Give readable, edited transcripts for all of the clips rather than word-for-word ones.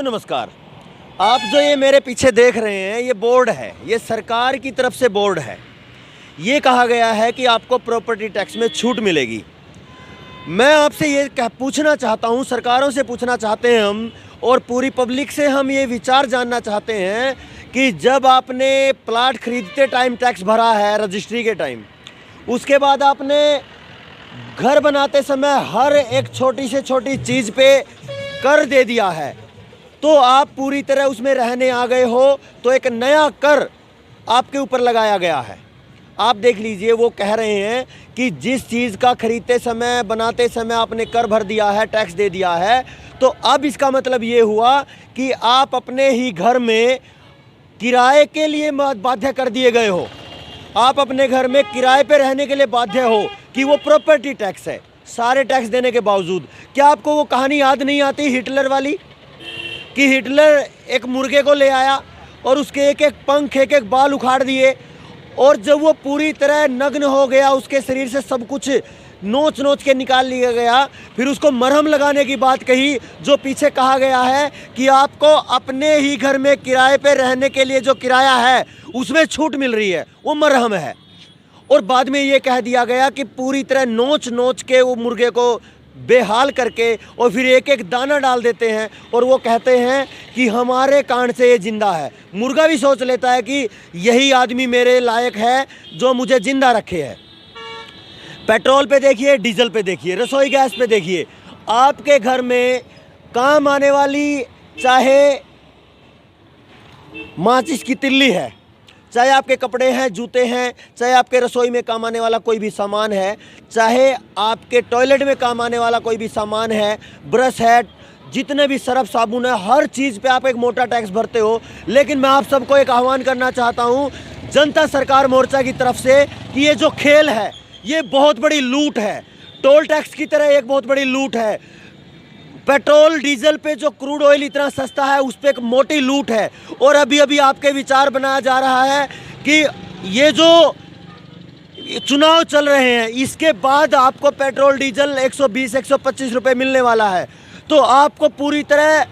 साथियों नमस्कार। आप जो ये मेरे पीछे देख रहे हैं ये बोर्ड है, ये सरकार की तरफ से बोर्ड है। ये कहा गया है कि आपको प्रॉपर्टी टैक्स में छूट मिलेगी। मैं आपसे ये पूछना चाहता हूँ, सरकारों से पूछना चाहते हैं हम, और पूरी पब्लिक से हम ये विचार जानना चाहते हैं कि जब आपने प्लाट खरीदते टाइम टैक्स भरा है रजिस्ट्री के टाइम, उसके बाद आपने घर बनाते समय हर एक छोटी से छोटी चीज़ पे कर दे दिया है, तो आप पूरी तरह उसमें रहने आ गए हो, तो एक नया कर आपके ऊपर लगाया गया है। आप देख लीजिए, वो कह रहे हैं कि जिस चीज़ का खरीदते समय बनाते समय आपने कर भर दिया है, टैक्स दे दिया है, तो अब इसका मतलब ये हुआ कि आप अपने ही घर में किराए के लिए बाध्य कर दिए गए हो। आप अपने घर में किराए पे रहने के लिए बाध्य हो कि वो प्रॉपर्टी टैक्स है, सारे टैक्स देने के बावजूद। क्या आपको वो कहानी याद नहीं आती हिटलर वाली, कि हिटलर एक मुर्गे को ले आया और उसके एक एक पंख एक एक बाल उखाड़ दिए, और जब वो पूरी तरह नग्न हो गया, उसके शरीर से सब कुछ नोच नोच के निकाल लिया गया, फिर उसको मरहम लगाने की बात कही, जो पीछे कहा गया है कि आपको अपने ही घर में किराए पे रहने के लिए जो किराया है उसमें छूट मिल रही है, वो मरहम है। और बाद में ये कह दिया गया कि पूरी तरह नोच नोच के वो मुर्गे को बेहाल करके और फिर एक एक दाना डाल देते हैं, और वो कहते हैं कि हमारे कान से ये जिंदा है। मुर्गा भी सोच लेता है कि यही आदमी मेरे लायक है जो मुझे जिंदा रखे है। पेट्रोल पे देखिए, डीजल पे देखिए, रसोई गैस पे देखिए, आपके घर में काम आने वाली चाहे माचिस की तिल्ली है, चाहे आपके कपड़े हैं, जूते हैं, चाहे आपके रसोई में काम आने वाला कोई भी सामान है, चाहे आपके टॉयलेट में काम आने वाला कोई भी सामान है, ब्रश है, जितने भी सरफ साबुन है, हर चीज़ पे आप एक मोटा टैक्स भरते हो। लेकिन मैं आप सबको एक आह्वान करना चाहता हूँ जनता सरकार मोर्चा की तरफ से कि ये जो खेल है ये बहुत बड़ी लूट है, टोल टैक्स की तरह एक बहुत बड़ी लूट है। पेट्रोल डीजल पे जो क्रूड ऑयल इतना सस्ता है उस पर एक मोटी लूट है। और अभी अभी आपके विचार बनाया जा रहा है कि ये जो चुनाव चल रहे हैं इसके बाद आपको पेट्रोल डीजल 120-125 रुपये मिलने वाला है, तो आपको पूरी तरह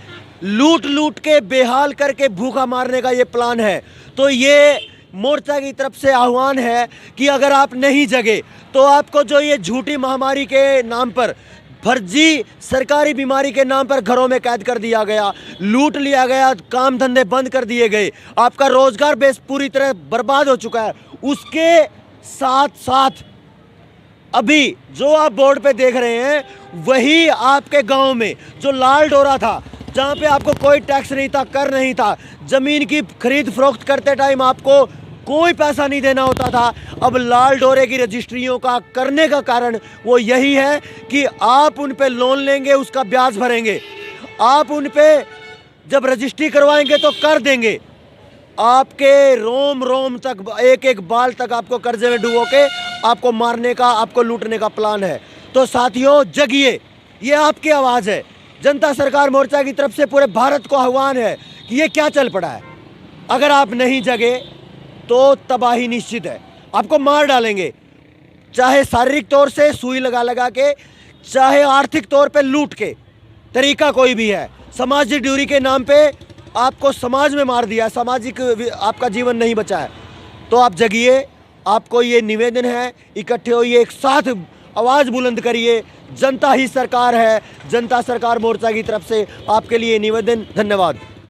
लूट लूट के बेहाल करके भूखा मारने का ये प्लान है। तो ये मोर्चा की तरफ से आह्वान है कि अगर आप नहीं जगे तो आपको जो ये झूठी महामारी के नाम पर, फर्जी सरकारी बीमारी के नाम पर घरों में कैद कर दिया गया, लूट लिया गया, काम धंधे बंद कर दिए गए, आपका रोजगार बेस पूरी तरह बर्बाद हो चुका है। उसके साथ साथ अभी जो आप बोर्ड पे देख रहे हैं वही आपके गांव में जो लाल डोरा था, जहां पे आपको कोई टैक्स नहीं था, कर नहीं था, जमीन की खरीद फरोख्त करते टाइम आपको कोई पैसा नहीं देना होता था, अब लाल डोरे की रजिस्ट्रियों का करने का कारण वो यही है कि आप उन पे लोन लेंगे, उसका ब्याज भरेंगे, आप उन पे जब रजिस्ट्री करवाएंगे तो कर देंगे, आपके रोम रोम तक, एक एक बाल तक आपको कर्जे में डुबो के आपको मारने का, आपको लूटने का प्लान है। तो साथियों जगिए, ये आपकी आवाज़ है। जनता सरकार मोर्चा की तरफ से पूरे भारत को आह्वान है कि ये क्या चल पड़ा है। अगर आप नहीं जगे तो तबाही निश्चित है, आपको मार डालेंगे, चाहे शारीरिक तौर से सुई लगा लगा के, चाहे आर्थिक तौर पे लूट के, तरीका कोई भी है। सामाजिक ड्यूटी के नाम पे आपको समाज में मार दिया, सामाजिक आपका जीवन नहीं बचा है। तो आप जगिए, आपको ये निवेदन है, इकट्ठे होइए, एक साथ आवाज़ बुलंद करिए। जनता ही सरकार है, जनता सरकार मोर्चा की तरफ से आपके लिए निवेदन। धन्यवाद।